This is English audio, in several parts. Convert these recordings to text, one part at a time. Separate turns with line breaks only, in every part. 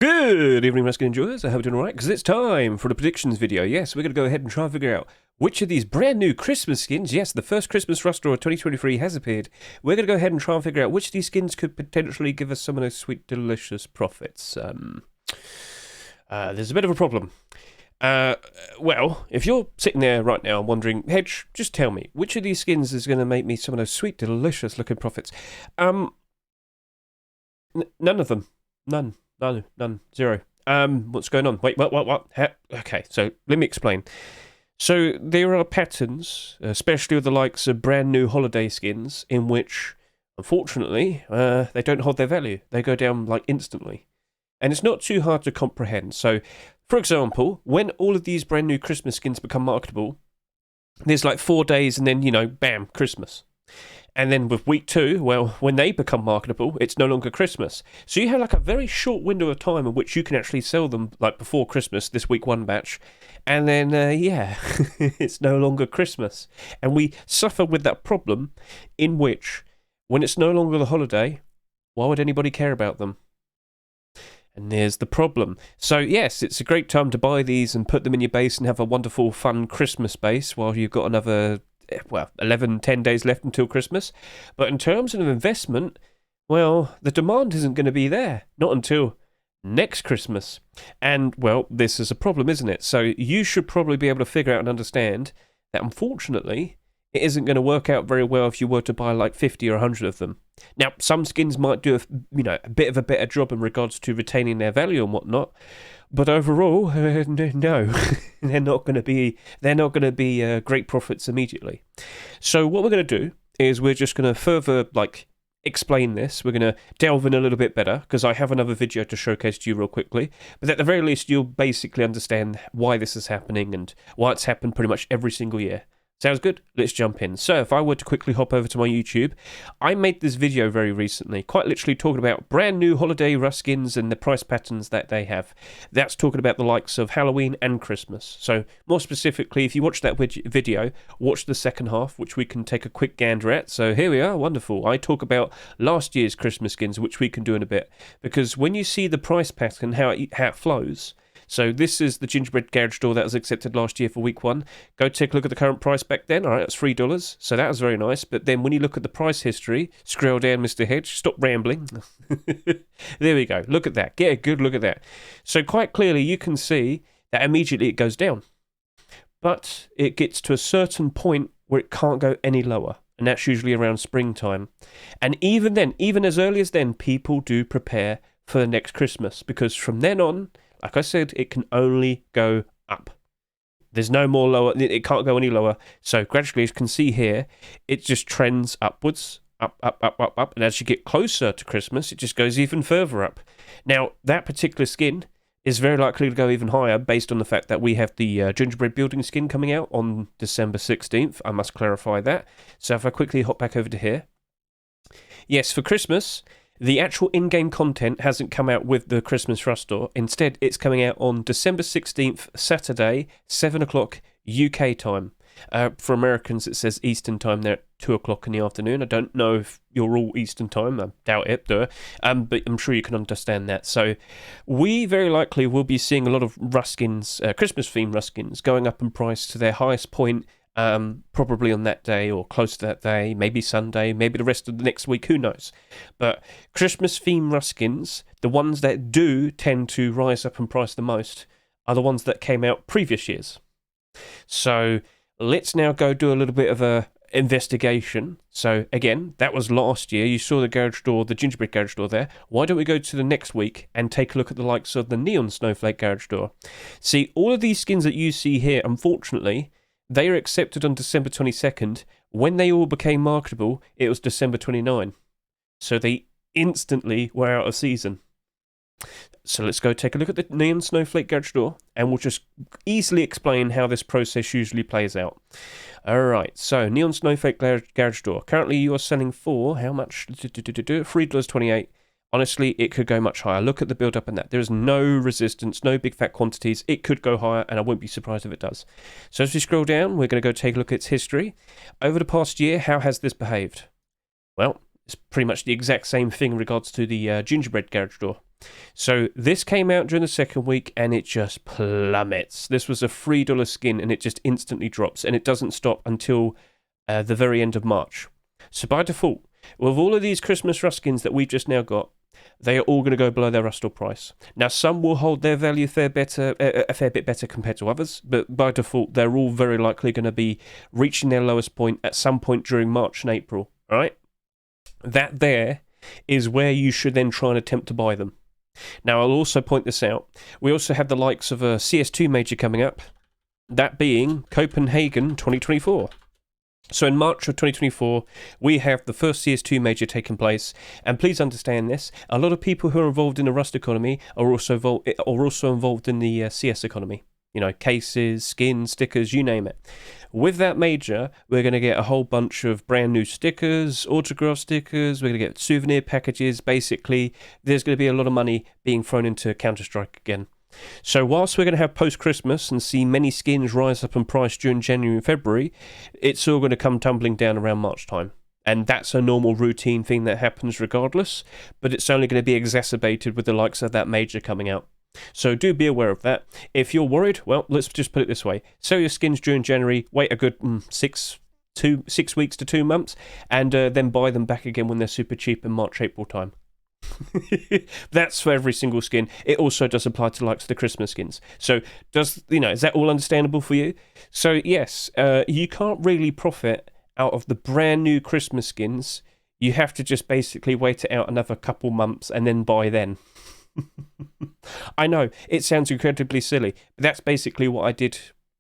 Good evening, Rescue Enjoyers. I hope you're doing alright, because it's time for the predictions video. Yes, we're going to go ahead and try and figure out which of these brand new Christmas skins, yes, the first Christmas roster of 2023 has appeared. We're going to go ahead and try and figure out which of these skins could potentially give us some of those sweet, delicious profits. There's a bit of a problem. Well, if you're sitting there right now and wondering, Hedge, just tell me, which of these skins is going to make me some of those sweet, delicious looking profits? None of them. None. Zero. What's going on? Wait, what? Okay, so let me explain. So there are patterns, especially with the likes of brand new holiday skins, in which, unfortunately, they don't hold their value. They go down, like, instantly. And it's not too hard to comprehend. So, for example, when all of these brand new Christmas skins become marketable, there's like 4 days and then, bam, Christmas. And then with week 2, well, when they become marketable, it's no longer Christmas. So you have like a very short window of time in which you can actually sell them, like before Christmas, this week 1 batch. And then, it's no longer Christmas. And we suffer with that problem in which, when it's no longer the holiday, why would anybody care about them? And there's the problem. So yes, it's a great time to buy these and put them in your base and have a wonderful, fun Christmas base while you've got another 10 days left until Christmas. But in terms of investment, well, the demand isn't going to be there. Not until next Christmas. And, well, this is a problem, isn't it? So you should probably be able to figure out and understand that, unfortunately, it isn't going to work out very well if you were to buy like 50 or 100 of them. Now, some skins might do a bit of a better job in regards to retaining their value and whatnot. But overall, no, they're not going to be great profits immediately. So what we're going to do is we're just going to further explain this. We're going to delve in a little bit better because I have another video to showcase to you real quickly. But at the very least, you'll basically understand why this is happening and why it's happened pretty much every single year. Sounds good? Let's jump in. So if I were to quickly hop over to my YouTube, I made this video very recently, quite literally talking about brand new holiday Rust skins and the price patterns that they have. That's talking about the likes of Halloween and Christmas. So more specifically, if you watch that video, watch the second half, which we can take a quick gander at. So here we are, wonderful. I talk about last year's Christmas skins, which we can do in a bit. Because when you see the price pattern, how it flows. So this is the gingerbread garage door that was accepted last year for week 1. Go take a look at the current price back then. All right, that's $3. So that was very nice. But then when you look at the price history, scroll down, Mr. Hedge. Stop rambling. There we go. Look at that. Get a good look at that. So quite clearly you can see that immediately it goes down. But it gets to a certain point where it can't go any lower. And that's usually around springtime. And even then, even as early as then, people do prepare for the next Christmas. Because from then on, like I said, it can only go up. There's no more lower. It can't go any lower. So gradually, as you can see here, it just trends upwards, up. And as you get closer to Christmas, it just goes even further up. Now, that particular skin is very likely to go even higher based on the fact that we have the gingerbread building skin coming out on December 16th. I must clarify that. So if I quickly hop back over to here. Yes, for Christmas, the actual in-game content hasn't come out with the Christmas Rust Store. Instead, it's coming out on December 16th, Saturday, 7 o'clock UK time. For Americans, it says Eastern time. They're at 2 o'clock in the afternoon. I don't know if you're all Eastern time. I doubt it, but I'm sure you can understand that. So we very likely will be seeing a lot of Rust skins, Christmas-themed Rust skins, going up in price to their highest point probably on that day or close to that day, maybe Sunday, maybe the rest of the next week, who knows. But Christmas theme Rust skins, the ones that do tend to rise up in price the most, are the ones that came out previous years. So let's now go do a little bit of a investigation. So again, that was last year. You saw the garage door, the gingerbread garage door there. Why don't we go to the next week and take a look at the likes of the neon snowflake garage door? See, all of these skins that you see here, unfortunately, they are accepted on December 22nd. When they all became marketable, it was December 29. So they instantly were out of season. So let's go take a look at the Neon Snowflake garage door, and we'll just easily explain how this process usually plays out. Alright, so Neon Snowflake garage door. Currently you are selling for, how much? $3.28. Honestly, it could go much higher. Look at the build-up in that. There is no resistance, no big fat quantities. It could go higher, and I won't be surprised if it does. So as we scroll down, we're going to go take a look at its history. Over the past year, how has this behaved? Well, it's pretty much the exact same thing in regards to the gingerbread garage door. So this came out during the second week and it just plummets. This was a $3 skin and it just instantly drops, and it doesn't stop until the very end of March. So by default, with all of these Christmas Rust skins that we've just now got, they are all going to go below their Rustle price. Now, some will hold their value a fair bit better compared to others, but by default, they're all very likely going to be reaching their lowest point at some point during March and April, all right? That there is where you should then try and attempt to buy them. Now, I'll also point this out. We also have the likes of a CS2 Major coming up, that being Copenhagen 2024. So in March of 2024, we have the first CS2 Major taking place, and please understand this, a lot of people who are involved in the Rust economy are also involved in the CS economy. You know, cases, skins, stickers, you name it. With that major, we're going to get a whole bunch of brand new stickers, autograph stickers, we're going to get souvenir packages. Basically, there's going to be a lot of money being thrown into Counter-Strike again. So whilst we're going to have post-Christmas and see many skins rise up in price during January and February, it's all going to come tumbling down around March time. And that's a normal routine thing that happens regardless, but it's only going to be exacerbated with the likes of that major coming out. So do be aware of that. If you're worried, well, let's just put it this way. Sell your skins during January, wait a good 6 weeks to 2 months, and then buy them back again when they're super cheap in March, April time. That's for every single skin. It also does apply to likes of the Christmas skins. So is that all understandable for you? So yes, you can't really profit out of the brand new Christmas skins. You have to just basically wait it out another couple months and then buy then. I know it sounds incredibly silly, but that's basically what I did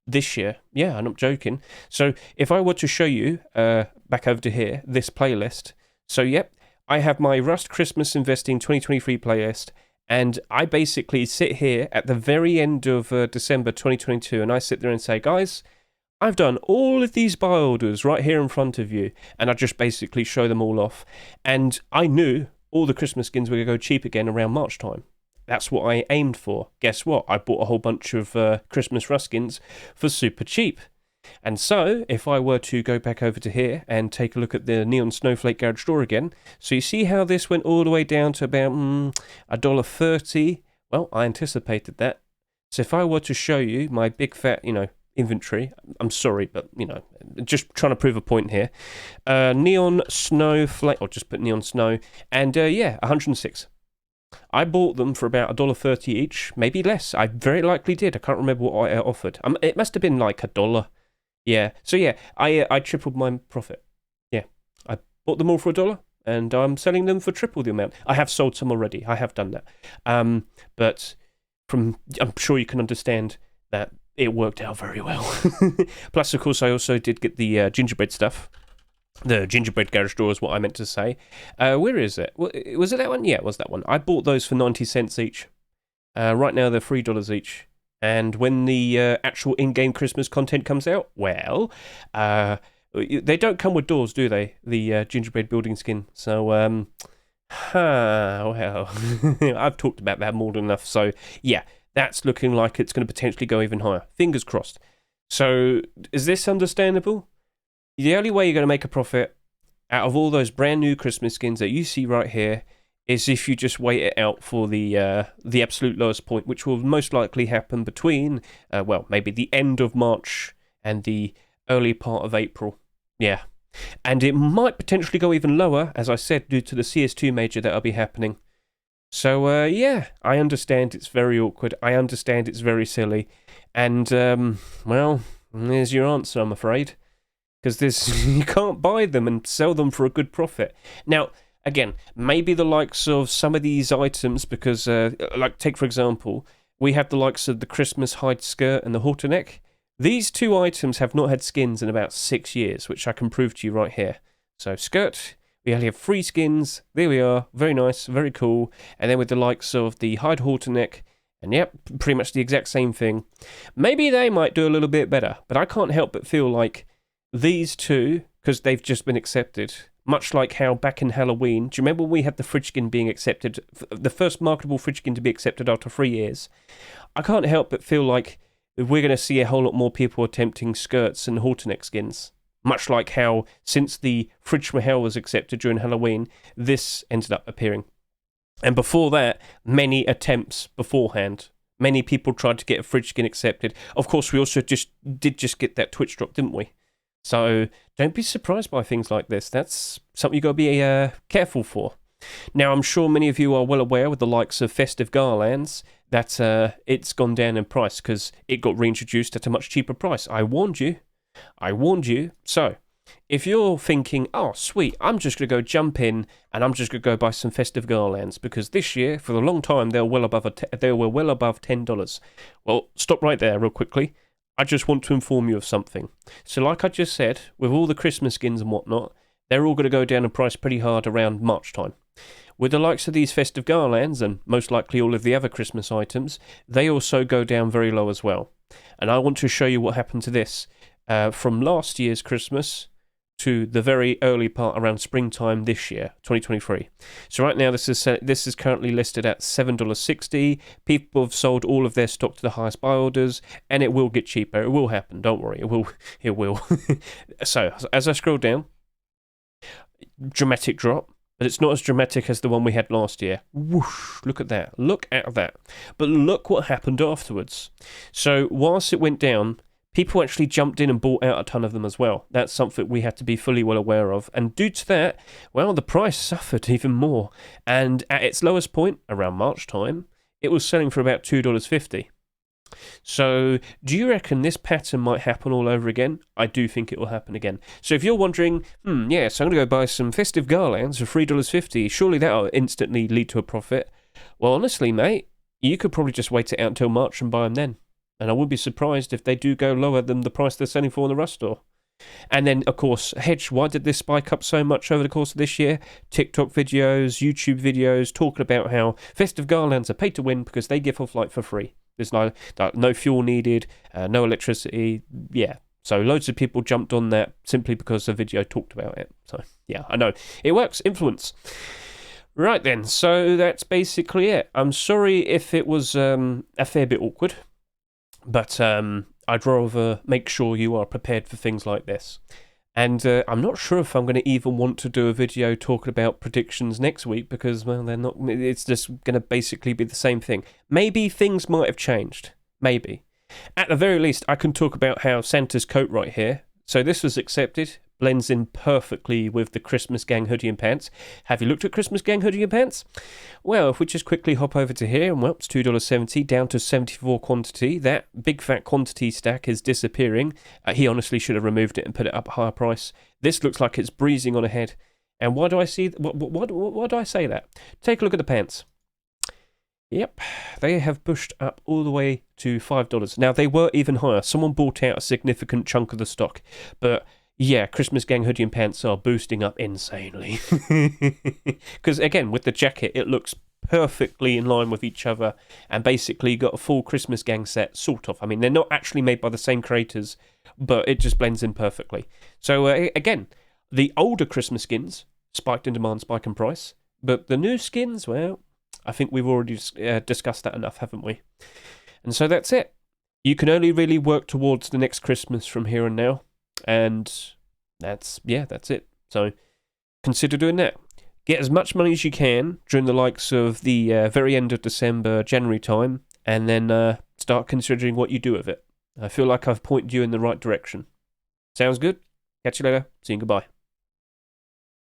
this year. Yeah, I'm not joking. So if I were to show you back over to here, this playlist. So yep, I have my Rust Christmas Investing 2023 playlist, and I basically sit here at the very end of December 2022, and I sit there and say, guys, I've done all of these buy orders right here in front of you, and I just basically show them all off. And I knew all the Christmas skins were going to go cheap again around March time. That's what I aimed for. Guess what? I bought a whole bunch of Christmas Rust skins for super cheap. And so, if I were to go back over to here and take a look at the Neon Snowflake Garage store again, so you see how this went all the way down to about $1.30? Well, I anticipated that. So if I were to show you my big fat, inventory, I'm sorry, but, just trying to prove a point here. Neon Snowflake, or just put Neon Snow, and 106. I bought them for about $1.30 each, maybe less. I very likely did. I can't remember what I offered. It must have been like $1. Yeah. So yeah, I tripled my profit. Yeah. I bought them all for $1, and I'm selling them for triple the amount. I have sold some already. I have done that. But I'm sure you can understand that it worked out very well. Plus, of course, I also did get the gingerbread stuff. The gingerbread garage door is what I meant to say. Where is it? Was it that one? Yeah, it was that one. I bought those for 90 cents each. Right now, they're $3 each. And when the actual in-game Christmas content comes out, well, they don't come with doors, do they? The gingerbread building skin. So, well, I've talked about that more than enough. So, yeah, that's looking like it's going to potentially go even higher. Fingers crossed. So, is this understandable? The only way you're going to make a profit out of all those brand new Christmas skins that you see right here is if you just wait it out for the absolute lowest point, which will most likely happen between, maybe the end of March and the early part of April. Yeah. And it might potentially go even lower, as I said, due to the CS2 Major that'll be happening. So, I understand it's very awkward. I understand it's very silly. And, there's your answer, I'm afraid. Because you can't buy them and sell them for a good profit. Now, again, maybe the likes of some of these items, because, take for example, we have the likes of the Christmas hide skirt and the halter neck. These two items have not had skins in about 6 years, which I can prove to you right here. So, skirt, we only have 3 skins. There we are. Very nice, very cool. And then with the likes of the hide halter neck, and yep, pretty much the exact same thing. Maybe they might do a little bit better, but I can't help but feel like these two, because they've just been accepted, much like how back in Halloween, do you remember when we had the fridge skin being accepted, the first marketable fridge skin to be accepted after 3 years? I can't help but feel like we're going to see a whole lot more people attempting skirts and halter neck skins. Much like how, since the fridge Mahel was accepted during Halloween, this ended up appearing. And before that, many attempts beforehand. Many people tried to get a fridge skin accepted. Of course, we also did get that Twitch drop, didn't we? So don't be surprised by things like this. That's something you got to be careful for. Now, I'm sure many of you are well aware with the likes of Festive Garlands that it's gone down in price because it got reintroduced at a much cheaper price. I warned you. So, if you're thinking, oh, sweet, I'm just going to go jump in and I'm just going to go buy some Festive Garlands because this year, for a long time, they were well above $10. Well, stop right there real quickly. I just want to inform you of something. So like I just said, with all the Christmas skins and whatnot, they're all going to go down in price pretty hard around March time. With the likes of these Festive Garlands and most likely all of the other Christmas items, they also go down very low as well. And I want to show you what happened to this from last year's Christmas to the very early part around springtime this year, 2023. So right now this is currently listed at $7.60. People have sold all of their stock to the highest buy orders, and it will get cheaper. It will happen. Don't worry. It will. So as I scroll down, dramatic drop, but it's not as dramatic as the one we had last year. Whoosh! Look at that. Look at that. But look what happened afterwards. So whilst it went down, people actually jumped in and bought out a ton of them as well. That's something we had to be fully well aware of. And due to that, well, the price suffered even more. And at its lowest point, around March time, it was selling for about $2.50. So do you reckon this pattern might happen all over again? I do think it will happen again. So if you're wondering, yes, I'm going to go buy some Festive Garlands for $3.50, surely that'll instantly lead to a profit. Well, honestly, mate, you could probably just wait it out until March and buy them then. And I wouldn't be surprised if they do go lower than the price they're selling for in the Rust store. And then, of course, Hedge, why did this spike up so much over the course of this year? TikTok videos, YouTube videos, talking about how Festive Garlands are paid to win because they give off light for free. There's no fuel needed, no electricity, yeah. So loads of people jumped on that simply because the video talked about it. So, yeah, I know. It works. Influence. Right then, so that's basically it. I'm sorry if it was a fair bit awkward. But I'd rather make sure you are prepared for things like this. And I'm not sure if I'm going to even want to do a video talking about predictions next week because, well, they're not. It's just going to basically be the same thing. Maybe things might have changed. Maybe. At the very least, I can talk about how Santa's coat right here. So this was accepted. Blends in perfectly with the Christmas Gang hoodie and pants. Have you looked at Christmas Gang hoodie and pants? Well, if we just quickly hop over to here, and well, it's $2.70 down to 74 quantity. That big fat quantity stack is disappearing. He honestly should have removed it and put it up a higher price. This looks like it's breezing on ahead. And why do I see? Why do I say that? Take a look at the pants. Yep, they have pushed up all the way to $5. Now, they were even higher. Someone bought out a significant chunk of the stock, but yeah, Christmas Gang hoodie and pants are boosting up insanely. Because again, with the jacket, it looks perfectly in line with each other and basically got a full Christmas Gang set, sort of. I mean, they're not actually made by the same creators, but it just blends in perfectly. So again, the older Christmas skins spiked in demand, spike in price, but the new skins, well, I think we've already discussed that enough, haven't we? And so that's it. You can only really work towards the next Christmas from here and now. And that's it. So consider doing that. Get as much money as you can during the likes of the very end of December, January time, and then start considering what you do with it. I feel like I've pointed you in the right direction. Sounds good? Catch you later. See you. Goodbye.